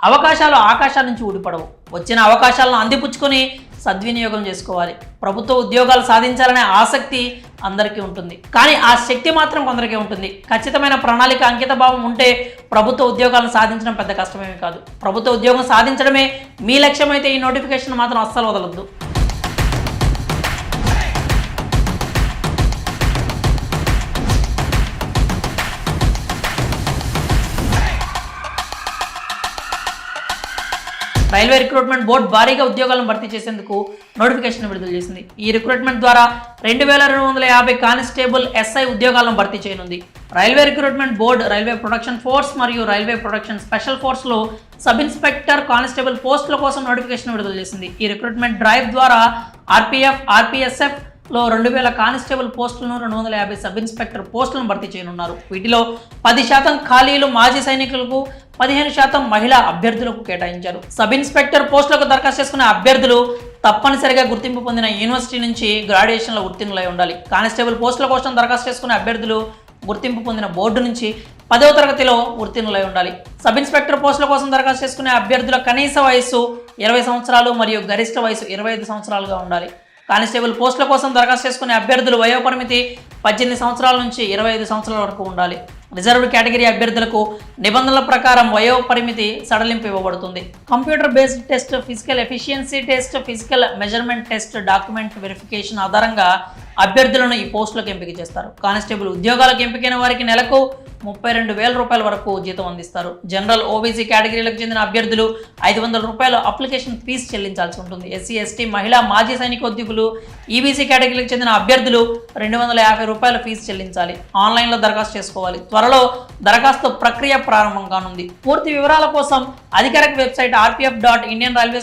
అవకాశాలు ఆకాశాల నుంచి ఊడిపడవు. వచ్చిన అవకాశాలను అందిపుచ్చుకొని సద్వినియోగం చేసుకోవాలి. ప్రభుత్వ ఉద్యోగాలు సాధించాలనే ఆసక్తి అందరికీ ఉంటుంది, కానీ ఆ శక్తి మాత్రం కొందరికే ఉంటుంది. ఖచ్చితమైన ప్రణాళిక, అంకిత భావం ఉంటే ప్రభుత్వ ఉద్యోగాలను సాధించడం పెద్ద కష్టమేమీ కాదు. ప్రభుత్వ ఉద్యోగం సాధించడమే మీ లక్ష్యమైతే ఈ నోటిఫికేషన్ మాత్రం అస్సలు వదలొద్దు. రైల్వే రిక్రూట్మెంట్ బోర్డు భారీగా ఉద్యోగాలను భర్తీ చేసేందుకు నోటిఫికేషన్ విడుదల చేసింది. ఈ రిక్రూట్మెంట్ ద్వారా 2250 కానిస్టేబుల్ ఎస్ఐ ఉద్యోగాలను భర్తీ చేయనుంది. Railway recruitment board railway production force మరియు రైల్వే ప్రొడక్షన్ స్పెషల్ ఫోర్స్లో సబ్ ఇన్స్పెక్టర్, కానిస్టేబుల్ పోస్టుల కోసం నోటిఫికేషన్ విడుదల చేసింది. ఈ రిక్రూట్మెంట్ డ్రైవ్ ద్వారా ఆర్పీఎఫ్, ఆర్పీఎస్ఎఫ్ లో 2000 కానిస్టేబుల్ పోస్టులను, 250 సబ్ ఇన్స్పెక్టర్ పోస్టులను భర్తీ చేయనున్నారు. వీటిలో 10% ఖాళీలు మాజీ సైనికులకు, 15% మహిళా అభ్యర్థులకు కేటాయించారు. సబ్ ఇన్స్పెక్టర్ పోస్టులకు దరఖాస్తు చేసుకునే అభ్యర్థులు తప్పనిసరిగా గుర్తింపు పొందిన యూనివర్సిటీ నుంచి గ్రాడ్యుయేషన్లో ఉత్తీర్ణులై ఉండాలి. కానిస్టేబుల్ పోస్టుల కోసం దరఖాస్తు చేసుకునే అభ్యర్థులు గుర్తింపు పొందిన బోర్డు నుంచి 10వ తరగతిలో ఉత్తీర్ణులై ఉండాలి. సబ్ ఇన్స్పెక్టర్ పోస్టుల కోసం దరఖాస్తు చేసుకునే అభ్యర్థుల కనీస వయస్సు 20 సంవత్సరాలు మరియు గరిష్ట వయసు 25 సంవత్సరాలుగా ఉండాలి. కానిస్టేబుల్ పోస్టుల కోసం దరఖాస్తు చేసుకునే అభ్యర్థులు వయోపరిమితి 18 సంవత్సరాల నుంచి 25 సంవత్సరాల వరకు ఉండాలి. రిజర్వ్డ్ కేటగిరీ అభ్యర్థులకు నిబంధనల ప్రకారం వయో పరిమితి సడలింపు ఇవ్వబడుతుంది. Computer based test, physical efficiency test, physical measurement test, document verification ఆధారంగా అభ్యర్థులను ఈ పోస్టులకు ఎంపిక చేస్తారు. కానిస్టేబుల్ ఉద్యోగాలకు ఎంపికైన వారికి నెలకు 32,000 రూపాయల వరకు జీతం అందిస్తారు. జనరల్, ఓబీసీ కేటగిరీలకు చెందిన అభ్యర్థులు 500 రూపాయల అప్లికేషన్ ఫీజు చెల్లించాల్సి ఉంటుంది. ఎస్సీ, ఎస్టీ, మహిళా, మాజీ సైనికోద్యోగులు, ఈబీసీ కేటగిరీలకు చెందిన అభ్యర్థులు 250 రూపాయల ఫీజు చెల్లించాలి. ఆన్లైన్లో దరఖాస్తు చేసుకోవాలి. త్వరలో దరఖాస్తు ప్రక్రియ ప్రారంభం కానుంది. పూర్తి వివరాల కోసం అధికారిక వెబ్సైట్ rpf.indianrailways